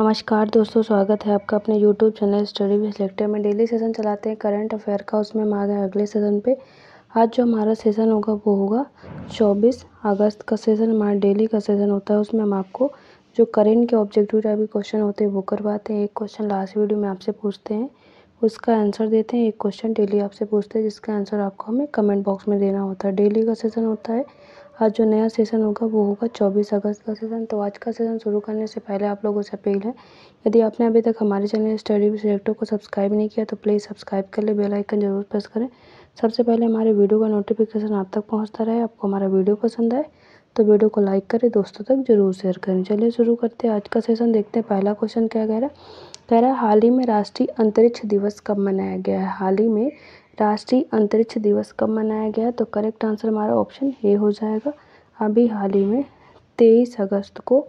नमस्कार दोस्तों, स्वागत है आपका अपने YouTube channel study with lecture में। डेली सेशन चलाते हैं करंट अफेयर का, उसमें हम आ गए अगले सेशन पे। आज जो हमारा सेशन होगा वो होगा 24 अगस्त का सेशन। हमारा डेली का सेशन होता है, उसमें हम आपको जो करंट के ऑब्जेक्टिव टाइप के क्वेश्चन होते हैं वो करवाते हैं। एक क्वेश्चन लास्ट वीडियो में आपसे पूछते हैं, उसका आंसर देते हैं। एक क्वेश्चन डेली आपसे पूछते हैं जिसका आंसर आपको हमें कमेंट बॉक्स में देना होता है। डेली का सेशन होता है। आज जो नया सेशन होगा वो होगा 24 अगस्त का सेशन। तो आज का सेशन शुरू करने से पहले आप लोगों से अपील है, यदि आपने अभी तक हमारे चैनल स्टडी विद लेक्चर को सब्सक्राइब नहीं किया तो प्लीज़ सब्सक्राइब कर ले, बेल आइकन जरूर प्रेस करें। सबसे पहले हमारे वीडियो का नोटिफिकेशन आप तक पहुंचता रहे। आपको हमारा वीडियो पसंद आए तो वीडियो को लाइक करें, दोस्तों तक जरूर शेयर करें। चलिए शुरू करते हैं आज का सेशन। देखते हैं पहला क्वेश्चन क्या कह रहा है। हाल ही में राष्ट्रीय अंतरिक्ष दिवस कब मनाया गया है? हाल ही में राष्ट्रीय अंतरिक्ष दिवस कब मनाया गया है? तो करेक्ट आंसर हमारा ऑप्शन ए हो जाएगा। अभी हाल ही में 23 अगस्त को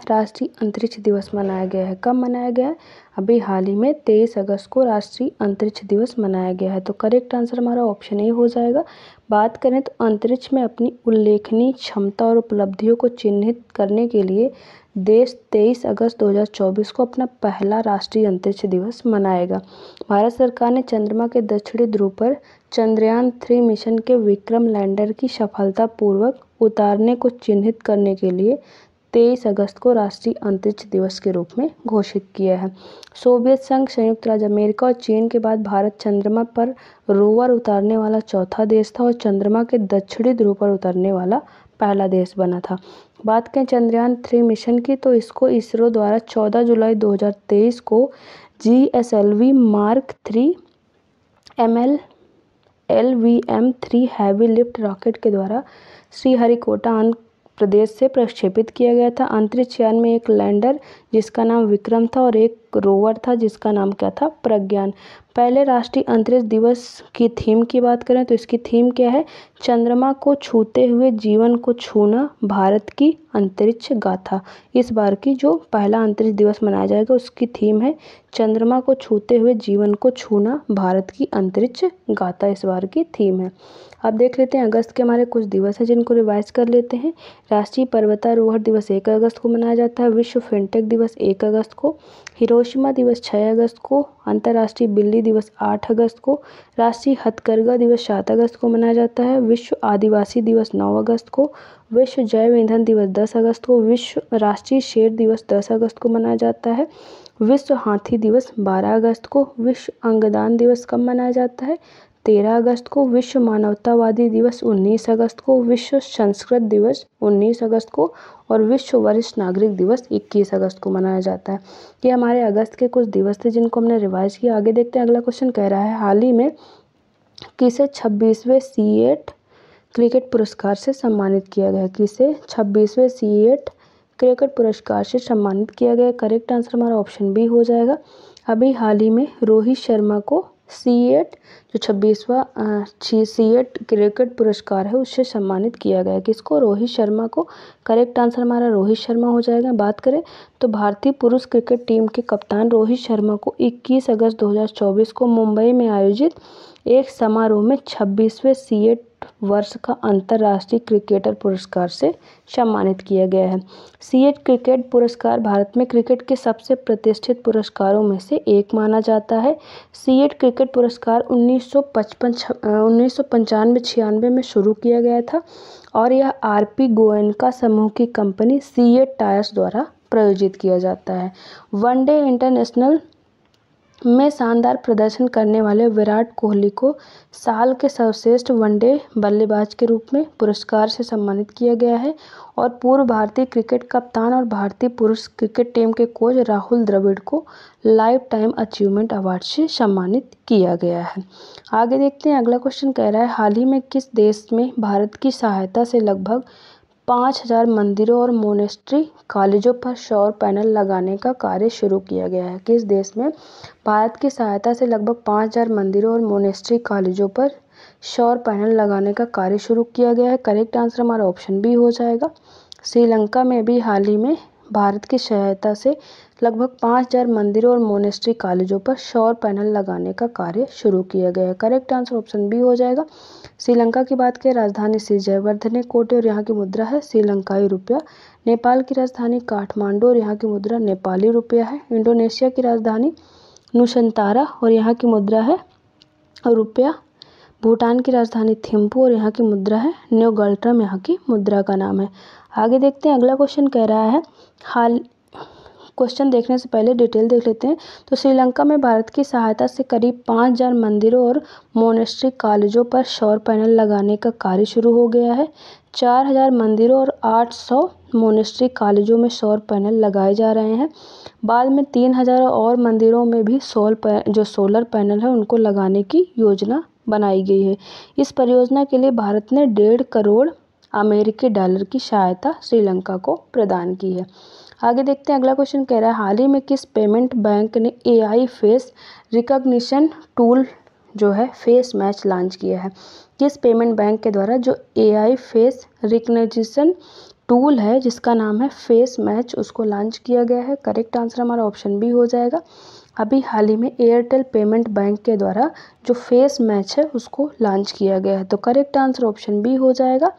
राष्ट्रीय अंतरिक्ष दिवस मनाया गया है। कब मनाया गया है? अभी हाल ही में 23 अगस्त को राष्ट्रीय अंतरिक्ष दिवस मनाया गया है। तो करेक्ट आंसर हमारा ऑप्शन ए हो जाएगा। बात करें तो अंतरिक्ष में अपनी उल्लेखनीय क्षमता और उपलब्धियों को चिन्हित करने के लिए देश 23 अगस्त 2024 को अपना पहला राष्ट्रीय अंतरिक्ष दिवस मनाएगा। भारत सरकार ने चंद्रमा के दक्षिणी ध्रुव पर चंद्रयान 3 मिशन के विक्रम लैंडर की सफलतापूर्वक उतारने को चिन्हित करने के लिए 23 अगस्त को राष्ट्रीय अंतरिक्ष दिवस के रूप में घोषित किया है। सोवियत संघ, संयुक्त राज्य अमेरिका और चीन के बाद भारत चंद्रमा पर रोवर उतारने वाला चौथा देश था और चंद्रमा के दक्षिणी ध्रुव पर उतरने वाला पहला देश बना था। बात करें चंद्रयान 3 मिशन की, तो इसको इसरो द्वारा 14 जुलाई 2023 को GSLV mark 3 LVM-3 heavy lift rocket के द्वारा श्रीहरिकोटा आंध्र प्रदेश से प्रक्षेपित किया गया था। अंतरिक्ष यान में एक लैंडर जिसका नाम विक्रम था और एक रोवर था जिसका नाम क्या था? प्रज्ञान। पहले राष्ट्रीय अंतरिक्ष दिवस की थीम की बात करें तो इसकी थीम क्या है? चंद्रमा को छूते हुए जीवन को छूना, भारत की अंतरिक्ष गाथा। इस बार की जो पहला अंतरिक्ष दिवस मनाया जाएगा उसकी थीम है चंद्रमा को छूते हुए जीवन को छूना, भारत की अंतरिक्ष गाथा। इस बार की थीम है। अब देख लेते हैं अगस्त के हमारे कुछ दिवस हैं जिनको रिवाइज कर लेते हैं। राष्ट्रीय पर्वतारोहण दिवस 1 अगस्त को मनाया जाता है। विश्व फिनटेक दिवस 1 अगस्त को। हिरोशिमा दिवस 6 अगस्त को। अंतर्राष्ट्रीय बिल्ली दिवस 8 अगस्त को। राष्ट्रीय हथकरघा दिवस 7 अगस्त को मनाया जाता है। विश्व आदिवासी दिवस 9 अगस्त को। विश्व जैव ईंधन दिवस 10 अगस्त को। विश्व राष्ट्रीय शेर दिवस 10 अगस्त को मनाया जाता है। विश्व हाथी दिवस 12 अगस्त को। विश्व अंगदान दिवस कब मनाया जाता है? 13 अगस्त को। विश्व मानवतावादी दिवस 19 अगस्त को। विश्व संस्कृत दिवस 19 अगस्त को और विश्व वरिष्ठ नागरिक दिवस 21 अगस्त को मनाया जाता है। ये हमारे अगस्त के कुछ दिवस थे जिनको हमने रिवाइज किया। आगे देखते हैं अगला क्वेश्चन कह रहा है, हाल ही में किसे 26वें C8 क्रिकेट पुरस्कार से सम्मानित किया गया? किसे 26वें C8 क्रिकेट पुरस्कार से सम्मानित किया गया? करेक्ट आंसर हमारा ऑप्शन बी हो जाएगा। अभी हाल ही में रोहित शर्मा को C8 जो 26वां C8 क्रिकेट पुरस्कार है उससे सम्मानित किया गया। किसको? रोहित शर्मा को। करेक्ट आंसर हमारा रोहित शर्मा हो जाएगा। बात करें तो भारतीय पुरुष क्रिकेट टीम के कप्तान रोहित शर्मा को 21 अगस्त 2024 को मुंबई में आयोजित एक समारोह में 26वें C8 वर्ष का अंतर्राष्ट्रीय क्रिकेटर पुरस्कार से सम्मानित किया गया है। C8 क्रिकेट पुरस्कार भारत में क्रिकेट के सबसे प्रतिष्ठित पुरस्कारों में से एक माना जाता है। C8 क्रिकेट पुरस्कार 1995-96 में शुरू किया गया था और यह RP गोयनका समूह की कंपनी C8 टायर्स द्वारा प्रायोजित किया जाता है। वनडे इंटरनेशनल में शानदार प्रदर्शन करने वाले विराट कोहली को साल के सर्वश्रेष्ठ वनडे बल्लेबाज के रूप में पुरस्कार से सम्मानित किया गया है और पूर्व भारतीय क्रिकेट कप्तान और भारतीय पुरुष क्रिकेट टीम के कोच राहुल द्रविड़ को लाइफ टाइम अचीवमेंट अवार्ड से सम्मानित किया गया है। आगे देखते हैं अगला क्वेश्चन कह रहा है, हाल ही में किस देश में भारत की सहायता से लगभग 5000 मंदिरों और मोनेस्ट्री कॉलेजों पर सौर पैनल लगाने का कार्य शुरू किया गया है? किस देश में भारत की सहायता से लगभग 5000 मंदिरों और मोनेस्ट्री कॉलेजों पर सौर पैनल लगाने का कार्य शुरू किया गया है? करेक्ट आंसर हमारा ऑप्शन बी हो जाएगा। श्रीलंका में भी हाल ही में भारत की सहायता से लगभग 5000 मंदिरों और मोनेस्ट्री कॉलेजों पर सौर पैनल लगाने का कार्य शुरू किया गया है। करेक्ट आंसर ऑप्शन बी हो जाएगा। श्रीलंका की बात करें, राजधानी श्री जयवर्धने कोटे और यहाँ की मुद्रा है श्रीलंकाई रुपया। नेपाल की राजधानी काठमांडू और यहाँ की मुद्रा नेपाली रुपया है। इंडोनेशिया की राजधानी नुसंतारा और यहाँ की मुद्रा है रुपया। भूटान की राजधानी थिम्पू और यहाँ की मुद्रा है न्योगल्ट्रम, यहाँ की मुद्रा का नाम है। आगे देखते हैं, अगला क्वेश्चन कह रहा है क्वेश्चन देखने से पहले डिटेल देख लेते हैं। तो श्रीलंका में भारत की सहायता से करीब 5000 मंदिरों और मोनेस्ट्री कॉलेजों पर सौर पैनल लगाने का कार्य शुरू हो गया है। 4000 मंदिरों और 800 मोनेस्ट्री कॉलेजों में सौर पैनल लगाए जा रहे हैं। बाद में 3000 और मंदिरों में भी सोलर पैनल है उनको लगाने की योजना बनाई गई है। इस परियोजना के लिए भारत ने 1.5 करोड़ अमेरिकी डॉलर की सहायता श्रीलंका को प्रदान की है। आगे देखते हैं, अगला क्वेश्चन कह रहा है हाल ही में किस पेमेंट बैंक ने AI फेस रिकॉग्निशन टूल जो है फेस मैच लॉन्च किया है। किस पेमेंट बैंक के द्वारा जो AI फेस रिकॉग्निशन टूल है जिसका नाम है फेस मैच उसको लॉन्च किया गया है। करेक्ट आंसर हमारा ऑप्शन बी हो जाएगा। अभी हाल ही में एयरटेल पेमेंट बैंक के द्वारा जो फेस मैच है उसको लॉन्च किया गया है। तो करेक्ट आंसर ऑप्शन बी हो जाएगा।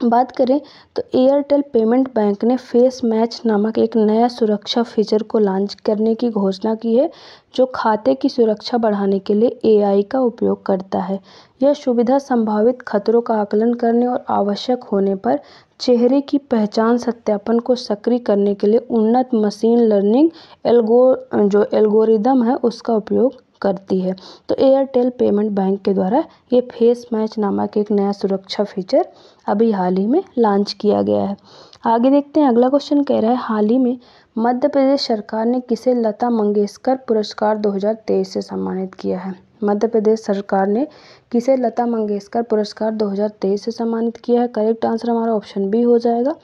बात करें तो एयरटेल पेमेंट बैंक ने फेस मैच नामक एक नया सुरक्षा फीचर को लॉन्च करने की घोषणा की है जो खाते की सुरक्षा बढ़ाने के लिए AI का उपयोग करता है। यह सुविधा संभावित खतरों का आकलन करने और आवश्यक होने पर चेहरे की पहचान सत्यापन को सक्रिय करने के लिए उन्नत मशीन लर्निंग एल्गोरिदम है उसका उपयोग करती है। तो एयरटेल पेमेंट बैंक के द्वारा ये फेस मैच नामक एक नया सुरक्षा फीचर अभी हाल ही में लॉन्च किया गया है। आगे देखते हैं, अगला क्वेश्चन कह रहा है हाल ही में मध्य प्रदेश सरकार ने किसे लता मंगेशकर पुरस्कार 2023 से सम्मानित किया है। मध्य प्रदेश सरकार ने किसे लता मंगेशकर पुरस्कार 2023 से सम्मानित किया है। करेक्ट आंसर हमारा ऑप्शन बी हो जाएगा।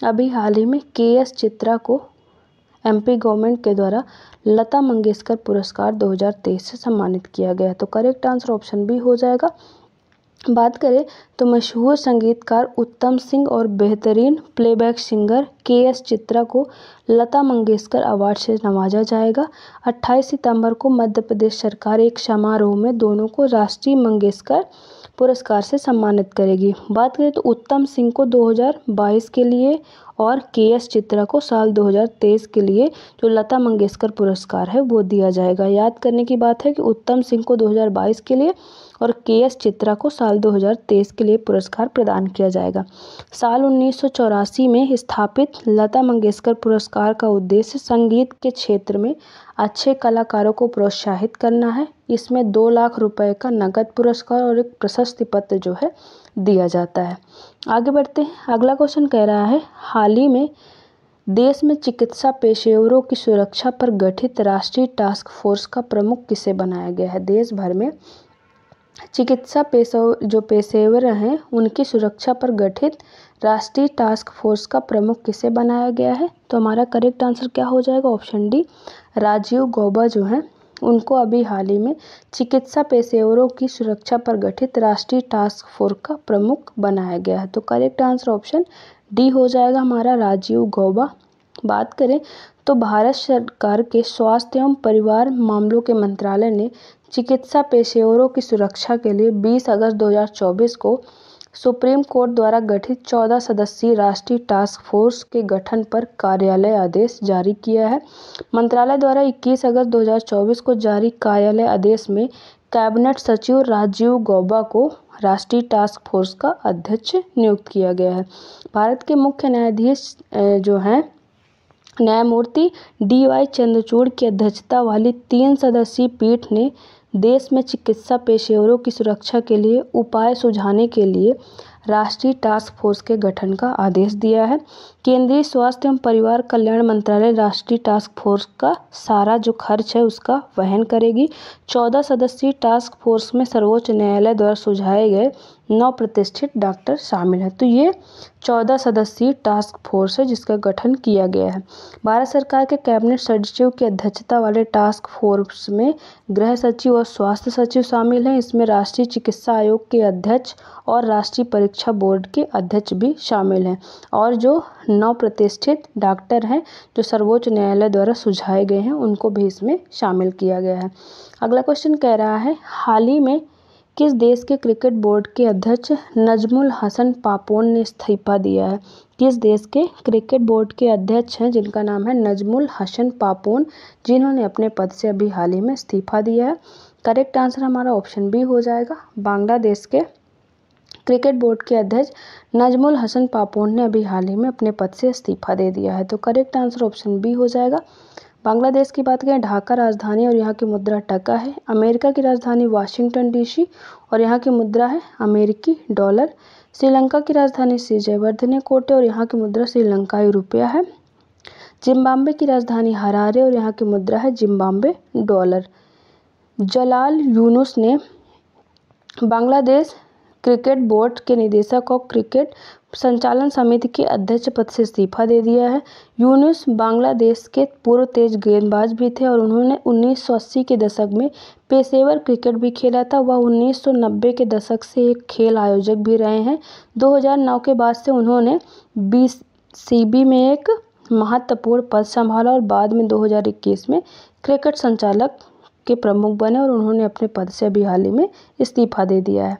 अभी हाल ही में KS चित्रा को MP गवर्नमेंट के द्वारा लता मंगेशकर पुरस्कार 2023 से सम्मानित किया गया। तो करेक्ट आंसर ऑप्शन बी हो जाएगा। बात करें तो मशहूर संगीतकार उत्तम सिंह और बेहतरीन प्लेबैक सिंगर KS चित्रा को लता मंगेशकर अवार्ड से नवाजा जाएगा। 28 सितंबर को मध्य प्रदेश सरकार एक समारोह में दोनों को राष्ट्रीय मंगेशकर पुरस्कार से सम्मानित करेगी। बात करें तो उत्तम सिंह को 2022 के लिए और KS चित्रा को साल 2023 के लिए जो लता मंगेशकर पुरस्कार है वो दिया जाएगा। याद करने की बात है कि उत्तम सिंह को 2022 के लिए और KS चित्रा को साल 2023 के लिए पुरस्कार प्रदान किया जाएगा। साल 1984 में स्थापित लता मंगेशकर पुरस्कार का उद्देश्य संगीत के क्षेत्र में अच्छे कलाकारों को प्रोत्साहित करना है। इसमें 2 लाख रुपए का नकद पुरस्कार और एक प्रशस्ति पत्र जो है दिया जाता है। आगे बढ़ते हैं, अगला क्वेश्चन कह रहा है हाल ही में देश में चिकित्सा पेशेवरों की सुरक्षा पर गठित राष्ट्रीय टास्क फोर्स का प्रमुख किसे बनाया गया है। देश भर में चिकित्सा पेशेवर हैं उनकी सुरक्षा पर गठित राष्ट्रीय टास्क फोर्स का प्रमुख किसे बनाया गया है। तो हमारा करेक्ट आंसर क्या हो जाएगा, ऑप्शन डी राजीव गौबा जो हैं उनको अभी हाल ही में चिकित्सा पेशेवरों की सुरक्षा पर गठित राष्ट्रीय टास्क फोर्स का प्रमुख बनाया गया है। तो करेक्ट आंसर ऑप्शन डी हो जाएगा हमारा राजीव गौबा। बात करें तो भारत सरकार के स्वास्थ्य एवं परिवार मामलों के मंत्रालय ने चिकित्सा पेशेवरों की सुरक्षा के लिए 20 अगस्त 2024 को सुप्रीम कोर्ट द्वारा गठित 14 सदस्यीय राष्ट्रीय टास्क फोर्स के गठन पर कार्यालय आदेश जारी किया है। मंत्रालय द्वारा 21 अगस्त 2024 को जारी कार्यालय आदेश में कैबिनेट सचिव राजीव गौबा को राष्ट्रीय टास्क फोर्स का अध्यक्ष नियुक्त किया गया है। भारत के मुख्य न्यायाधीश जो हैं न्यायमूर्ति DY चंद्रचूड़ की अध्यक्षता वाली 3 सदस्यीय पीठ ने देश में चिकित्सा पेशेवरों की सुरक्षा के लिए उपाय सुझाने के लिए राष्ट्रीय टास्क फोर्स के गठन का आदेश दिया है। केंद्रीय स्वास्थ्य एवं परिवार कल्याण मंत्रालय राष्ट्रीय टास्क फोर्स का सारा जो खर्च है उसका वहन करेगी। 14 सदस्यीय टास्क फोर्स में सर्वोच्च न्यायालय द्वारा सुझाए गए 9 प्रतिष्ठित डॉक्टर शामिल हैं। तो ये 14 सदस्यीय टास्क फोर्स है जिसका गठन किया गया है। भारत सरकार के कैबिनेट सचिव की अध्यक्षता वाले टास्क फोर्स में गृह सचिव और स्वास्थ्य सचिव शामिल हैं। इसमें राष्ट्रीय चिकित्सा आयोग के अध्यक्ष और राष्ट्रीय परीक्षा बोर्ड के अध्यक्ष भी शामिल हैं और जो 9 प्रतिष्ठित डॉक्टर हैं जो सर्वोच्च न्यायालय द्वारा सुझाए गए हैं उनको भी इसमें शामिल किया गया है। अगला क्वेश्चन कह रहा है, हाल ही में किस देश के क्रिकेट बोर्ड के अध्यक्ष नजमुल हसन पापोन ने इस्तीफा दिया है? किस देश के क्रिकेट बोर्ड के अध्यक्ष हैं जिनका नाम है नजमुल हसन पापोन, जिन्होंने अपने पद से अभी हाल ही में इस्तीफा दिया है? करेक्ट आंसर हमारा ऑप्शन बी हो जाएगा। बांग्लादेश के क्रिकेट बोर्ड के अध्यक्ष नजमुल हसन पापोन ने अभी हाल ही में अपने पद से इस्तीफा दे दिया है, तो करेक्ट आंसर ऑप्शन बी हो जाएगा। बांग्लादेश की बात करें, ढाका राजधानी और यहाँ की मुद्रा टका है। अमेरिका की राजधानी वाशिंगटन डीसी और यहाँ की मुद्रा है अमेरिकी डॉलर। श्रीलंका की राजधानी श्री जयवर्धने कोटे और यहाँ की मुद्रा श्रीलंकाई रुपया है। जिम्बाब्वे की राजधानी हरारे और यहाँ की मुद्रा है जिम्बाब्वे डॉलर। जलाल यूनुस ने बांग्लादेश क्रिकेट बोर्ड के निदेशक और क्रिकेट संचालन समिति के अध्यक्ष पद से इस्तीफा दे दिया है। यूनुस बांग्लादेश के पूर्व तेज गेंदबाज भी थे और उन्होंने 1980 के दशक में पेशेवर क्रिकेट भी खेला था। वह 1990 के दशक से एक खेल आयोजक भी रहे हैं। 2009 के बाद से उन्होंने बीसीबी में एक महत्वपूर्ण पद संभाला और बाद में 2021 में क्रिकेट संचालक के प्रमुख बने और उन्होंने अपने पद से अभी हाल ही में इस्तीफा दे दिया है।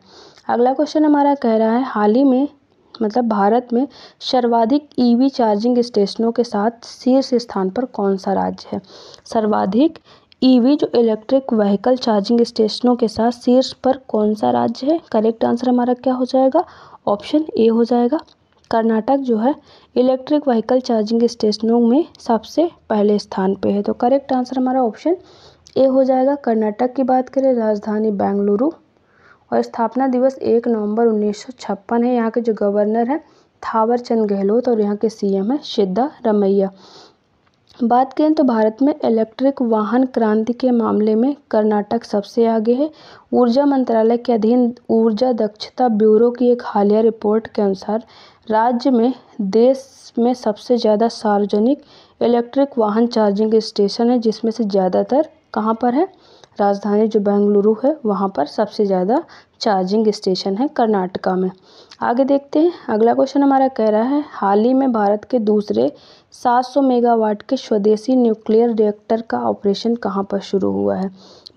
अगला क्वेश्चन हमारा कह रहा है, हाल ही में भारत में सर्वाधिक ईवी चार्जिंग स्टेशनों के साथ शीर्ष स्थान पर कौन सा राज्य है? सर्वाधिक ईवी जो इलेक्ट्रिक व्हीकल चार्जिंग स्टेशनों के साथ शीर्ष पर कौन सा राज्य है? करेक्ट आंसर हमारा क्या हो जाएगा? ऑप्शन ए हो जाएगा। कर्नाटक जो है इलेक्ट्रिक व्हीकल चार्जिंग स्टेशनों में सबसे पहले स्थान पे है, तो करेक्ट आंसर हमारा ऑप्शन ए हो जाएगा। कर्नाटक की बात करें, राजधानी बेंगलुरु और स्थापना दिवस 1 नवंबर 1956 है। यहाँ के जो गवर्नर हैं थावर चंद गहलोत और यहाँ के सीएम है सिद्धारमैया। बात करें तो भारत में इलेक्ट्रिक वाहन क्रांति के मामले में कर्नाटक सबसे आगे है। ऊर्जा मंत्रालय के अधीन ऊर्जा दक्षता ब्यूरो की एक हालिया रिपोर्ट के अनुसार राज्य में देश में सबसे ज़्यादा सार्वजनिक इलेक्ट्रिक वाहन चार्जिंग स्टेशन है, जिसमें से ज़्यादातर कहाँ पर है? राजधानी जो बेंगलुरु है वहाँ पर सबसे ज़्यादा चार्जिंग स्टेशन है कर्नाटका में। आगे देखते हैं, अगला क्वेश्चन हमारा कह रहा है, हाल ही में भारत के दूसरे 700 मेगावाट के स्वदेशी न्यूक्लियर रिएक्टर का ऑपरेशन कहाँ पर शुरू हुआ है?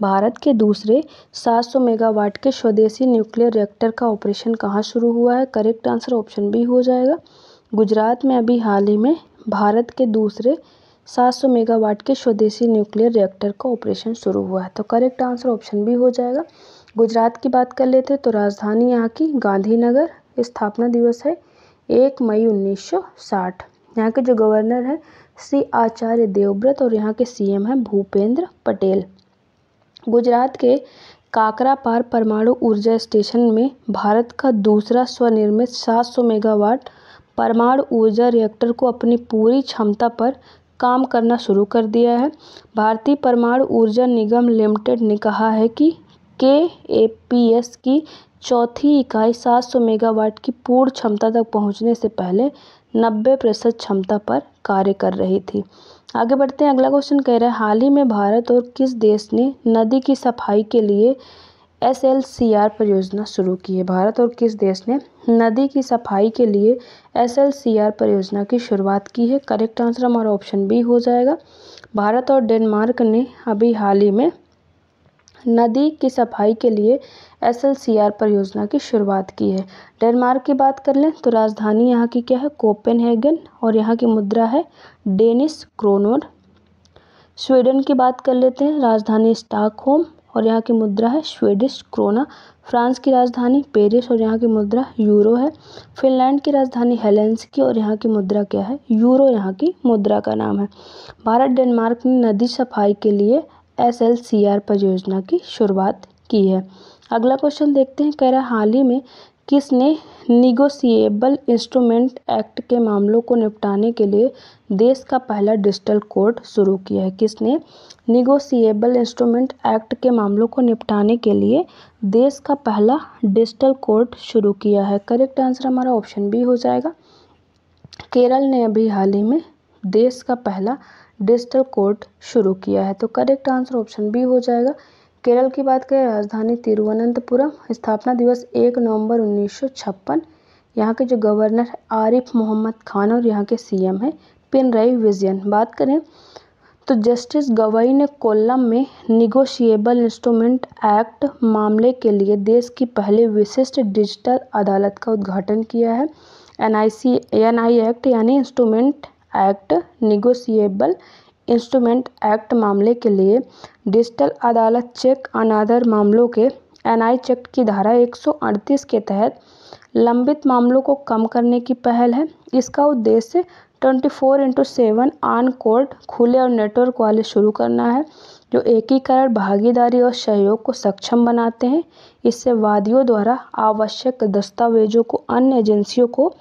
भारत के दूसरे 700 मेगावाट के स्वदेशी न्यूक्लियर रिएक्टर का ऑपरेशन कहाँ शुरू हुआ है? करेक्ट आंसर ऑप्शन बी हो जाएगा। गुजरात में अभी हाल ही में भारत के दूसरे 700 मेगावाट के स्वदेशी न्यूक्लियर रिएक्टर का ऑपरेशन शुरू हुआ है, तो करेक्ट आंसर ऑप्शन बी हो जाएगा। गुजरात की बात कर लेते हैं तो राजधानी यहाँ की गांधीनगर। स्थापना दिवस है 1 मई 1960। यहाँ के जो गवर्नर हैं श्री आचार्य देवव्रत और यहाँ के सीएम हैं भूपेंद्र पटेल। गुजरात के काकरापार परमाणु ऊर्जा स्टेशन में भारत का दूसरा स्वनिर्मित 700 मेगावाट परमाणु ऊर्जा रिएक्टर को अपनी पूरी क्षमता पर काम करना शुरू कर दिया है। भारतीय परमाणु ऊर्जा निगम लिमिटेड ने कहा है कि KAPS की चौथी इकाई 700 मेगावाट की पूर्ण क्षमता तक पहुंचने से पहले 90% क्षमता पर कार्य कर रही थी। आगे बढ़ते हैं, अगला क्वेश्चन कह रहा है, हाल ही में भारत और किस देश ने नदी की सफाई के लिए SLCR परियोजना शुरू की है? भारत और किस देश ने नदी की सफाई के लिए SLCR परियोजना की शुरुआत की है? करेक्ट आंसर हमारा ऑप्शन बी हो जाएगा। भारत और डेनमार्क ने अभी हाल ही में नदी की सफाई के लिए SLCR परियोजना की शुरुआत की है। डेनमार्क की बात कर लें तो राजधानी यहाँ की क्या है? कोपेनहेगन और यहाँ की मुद्रा है डेनिश क्रोनर। स्वीडन की बात कर लेते हैं, राजधानी स्टॉकहोम और यहाँ की मुद्रा है स्वीडिश क्रोना। फ्रांस की राजधानी पेरिस और यहाँ की मुद्रा यूरो है। फिनलैंड की राजधानी हेलेंसिकी और यहाँ की मुद्रा क्या है? यूरो यहाँ की मुद्रा का नाम है। भारत डेनमार्क ने नदी सफाई के लिए SLCR परियोजना की शुरुआत की है। अगला क्वेश्चन देखते हैं, कह रहा है, हाल ही में किसने निगोशिएबल इंस्ट्रूमेंट एक्ट के मामलों को निपटाने के लिए देश का पहला डिजिटल कोर्ट शुरू किया है? किसने निगोशिएबल इंस्ट्रूमेंट एक्ट के मामलों को निपटाने के लिए देश का पहला डिजिटल कोर्ट शुरू किया है? करेक्ट आंसर हमारा ऑप्शन बी हो जाएगा। केरल ने अभी हाल ही में देश का पहला डिजिटल कोर्ट शुरू किया है, तो करेक्ट आंसर ऑप्शन बी हो जाएगा। केरल की बात करें, राजधानी तिरुवनंतपुरम। स्थापना दिवस 1 नवंबर 1956। यहाँ के जो गवर्नर है आरिफ मोहम्मद खान और यहाँ के सीएम है पिनराई विजयन। बात करें तो जस्टिस गवाई ने कोल्लम में निगोशिएबल इंस्ट्रूमेंट एक्ट मामले के लिए देश की पहली विशिष्ट डिजिटल अदालत का उद्घाटन किया है। एनआई एक्ट यानी instrument act negotiable instrument act मामले के लिए डिजिटल अदालत चेक अनादर मामलों के एनआई एक्ट की धारा 138 के तहत लंबित मामलों को कम करने की पहल है। इसका उद्देश्य 24/7 ऑन कोर्ट खुले और नेटवर्क वाले शुरू करना है जो एकीकरण, भागीदारी और सहयोग को सक्षम बनाते हैं। इससे वादियों द्वारा आवश्यक दस्तावेजों को अन्य एजेंसियों को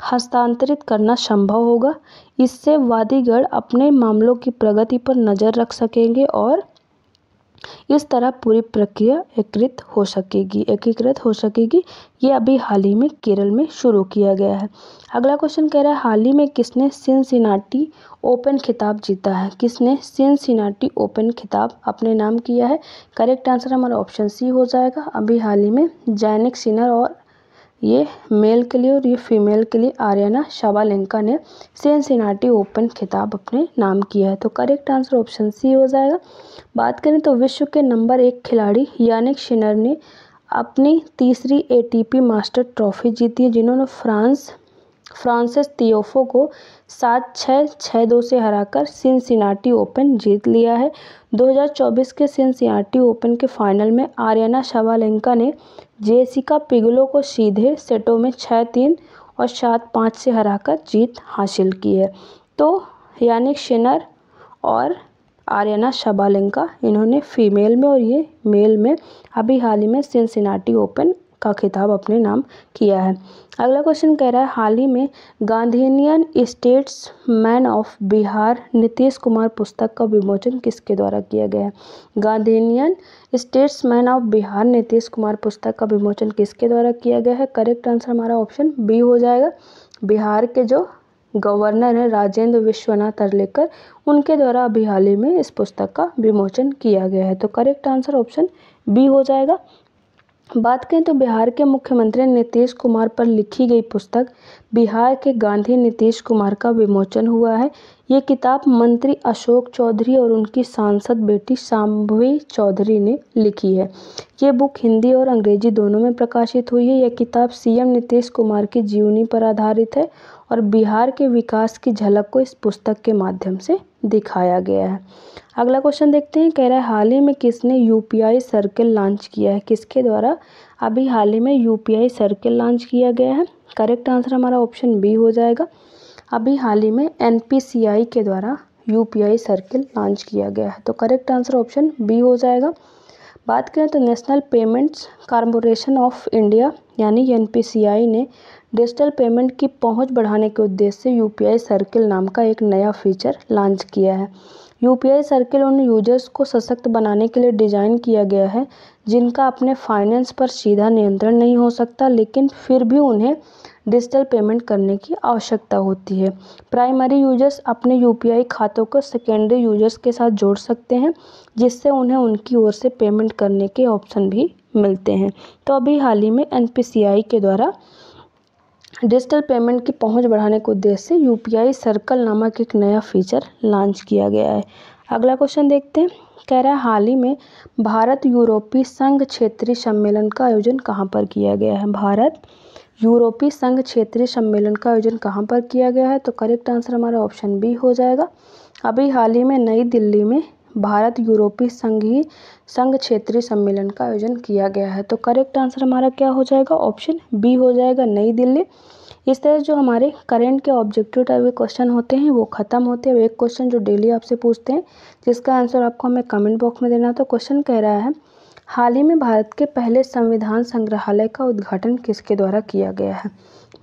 हस्तांतरित करना संभव होगा। इससे वादीगण अपने मामलों की प्रगति पर नज़र रख सकेंगे और इस तरह पूरी प्रक्रिया एकीकृत हो सकेगी। ये अभी हाल ही में केरल में शुरू किया गया है। अगला क्वेश्चन कह रहा है हाल ही में किसने सिनसिनाटी ओपन खिताब जीता है? किसने सिनसिनाटी ओपन खिताब अपने नाम किया है? करेक्ट आंसर हमारा ऑप्शन सी हो जाएगा। अभी हाल ही में जैनिक सिनर और ये मेल के लिए और ये फीमेल के लिए आर्याना शबालेंका ने सिनसिनाटी ओपन खिताब अपने नाम किया है। तो करेक्ट आंसर ऑप्शन सी हो जाएगा। बात करें तो विश्व के नंबर 1 खिलाड़ी यानिक सिनर ने अपनी तीसरी एटीपी मास्टर ट्रॉफी जीती है, जिन्होंने फ्रांसिस तियोफो को 7-6, 6-2 से हराकर सिनसिनाटी ओपन जीत लिया है। 2024 के सिनसिनाटी ओपन के फाइनल में आर्याना शबालेंका ने जेसिका पिगलो को सीधे सेटों में 6-3 और 7-5 से हराकर जीत हासिल की है। तो यानिक सिनर और आर्याना शबालेंका इन्होंने फीमेल में और ये मेल में अभी हाल ही में सिनसिनाटी ओपन का खिताब अपने नाम किया है। अगला क्वेश्चन कह रहा है हाल ही में गांधीनियन स्टेट्समैन ऑफ बिहार नीतीश कुमार पुस्तक का विमोचन किसके द्वारा किया गया है? गांधीनियन स्टेट्समैन ऑफ बिहार नीतीश कुमार पुस्तक का विमोचन किसके द्वारा किया गया है? करेक्ट आंसर हमारा ऑप्शन बी हो जाएगा। बिहार के जो गवर्नर हैं राजेंद्र विश्वनाथ अर्लेकर, उनके द्वारा अभी हाल ही में इस पुस्तक का विमोचन किया गया है। तो करेक्ट आंसर ऑप्शन बी हो जाएगा। बात करें तो बिहार के मुख्यमंत्री नीतीश कुमार पर लिखी गई पुस्तक बिहार के गांधी नीतीश कुमार का विमोचन हुआ है। ये किताब मंत्री अशोक चौधरी और उनकी सांसद बेटी शांभवी चौधरी ने लिखी है। ये बुक हिंदी और अंग्रेजी दोनों में प्रकाशित हुई है। यह किताब सीएम नीतीश कुमार की जीवनी पर आधारित है और बिहार के विकास की झलक को इस पुस्तक के माध्यम से दिखाया गया है। अगला क्वेश्चन देखते हैं। कह रहा है हाल ही में किसने यूपीआई सर्किल लॉन्च किया है? किसके द्वारा अभी हाल ही में यूपीआई सर्किल लॉन्च किया गया है? करेक्ट आंसर हमारा ऑप्शन बी हो जाएगा। अभी हाल ही में एनपीसीआई के द्वारा यूपीआई सर्किल लॉन्च किया गया है। तो करेक्ट आंसर ऑप्शन बी हो जाएगा। बात करें तो national payments corporation of India यानी एनपीसीआई ने डिजिटल पेमेंट की पहुंच बढ़ाने के उद्देश्य से यूपीआई सर्किल नाम का एक नया फीचर लॉन्च किया है। यूपीआई सर्किल उन यूजर्स को सशक्त बनाने के लिए डिज़ाइन किया गया है जिनका अपने फाइनेंस पर सीधा नियंत्रण नहीं हो सकता, लेकिन फिर भी उन्हें डिजिटल पेमेंट करने की आवश्यकता होती है। प्राइमरी यूजर्स अपने यूपीआई खातों को सेकेंडरी यूजर्स के साथ जोड़ सकते हैं, जिससे उन्हें उनकी ओर से पेमेंट करने के ऑप्शन भी मिलते हैं। तो अभी हाल ही में एनपीसीआई के द्वारा डिजिटल पेमेंट की पहुंच बढ़ाने के उद्देश्य से यूपीआई सर्कल नामक एक नया फीचर लॉन्च किया गया है। अगला क्वेश्चन देखते हैं। कह रहा है हाल ही में भारत यूरोपीय संघ क्षेत्रीय सम्मेलन का आयोजन कहाँ पर किया गया है? भारत यूरोपीय संघ क्षेत्रीय सम्मेलन का आयोजन कहाँ पर किया गया है? तो करेक्ट आंसर हमारा ऑप्शन बी हो जाएगा। अभी हाल ही में नई दिल्ली में भारत यूरोपीय संघ क्षेत्रीय सम्मेलन का आयोजन किया गया है। तो करेक्ट आंसर हमारा क्या हो जाएगा? ऑप्शन बी हो जाएगा, नई दिल्ली। इस तरह जो हमारे करंट के ऑब्जेक्टिव टाइप के क्वेश्चन होते हैं वो खत्म होते हैं। एक क्वेश्चन जो डेली आपसे पूछते हैं जिसका आंसर आपको हमें कमेंट बॉक्स में देना। तो क्वेश्चन कह रहा है हाल ही में भारत के पहले संविधान संग्रहालय का उद्घाटन किसके द्वारा किया गया है?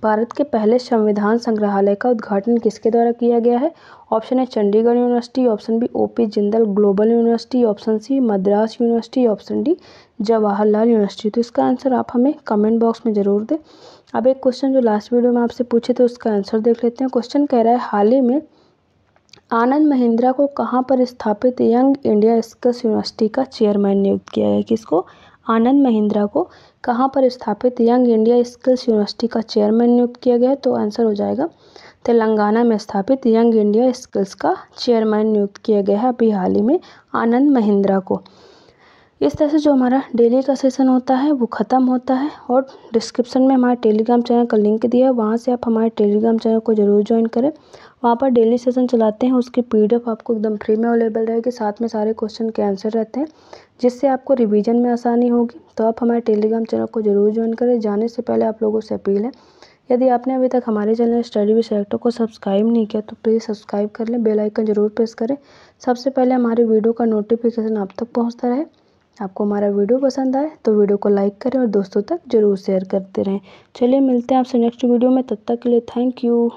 भारत के पहले संविधान संग्रहालय का उद्घाटन किसके द्वारा किया गया है? Option A Chandigarh university, option B OP Jindal global university, option C Madras university, option D Jawaharlal university. तो इसका आंसर आप हमें कमेंट बॉक्स में ज़रूर दें। अब एक क्वेश्चन जो लास्ट वीडियो में आपसे पूछे थे उसका आंसर देख लेते हैं। क्वेश्चन कह रहा है हाल ही में आनंद महिंद्रा को कहाँ पर स्थापित यंग इंडिया स्किल्स यूनिवर्सिटी का चेयरमैन नियुक्त किया है? किसको? आनंद महिंद्रा को कहाँ पर स्थापित यंग इंडिया स्किल्स यूनिवर्सिटी का चेयरमैन नियुक्त किया गया है? तो आंसर हो जाएगा तेलंगाना में स्थापित यंग इंडिया स्किल्स का चेयरमैन नियुक्त किया गया है अभी हाल ही में आनंद महिंद्रा को। इस तरह से जो हमारा डेली का सेशन होता है वो ख़त्म होता है और डिस्क्रिप्शन में हमारे टेलीग्राम चैनल का लिंक दिया है, वहाँ से आप हमारे टेलीग्राम चैनल को ज़रूर ज्वाइन करें। वहाँ पर डेली सेशन चलाते हैं, उसकी PDF आपको एकदम फ्री में अवेलेबल रहेगी, साथ में सारे क्वेश्चन के आंसर रहते हैं जिससे आपको रिवीजन में आसानी होगी। तो आप हमारे टेलीग्राम चैनल को ज़रूर ज्वाइन करें। जाने से पहले आप लोगों से अपील है, यदि आपने अभी तक हमारे चैनल स्टडी विद सेलेक्टर को सब्सक्राइब नहीं किया तो प्लीज़ सब्सक्राइब कर लें, बेल आइकन ज़रूर प्रेस करें, सबसे पहले हमारे वीडियो का नोटिफिकेशन आप तक पहुंचता रहे। आपको हमारा वीडियो पसंद आए तो वीडियो को लाइक करें और दोस्तों तक ज़रूर शेयर करते रहें। चलिए मिलते हैं आपसे नेक्स्ट वीडियो में, तब तक के लिए थैंक यू।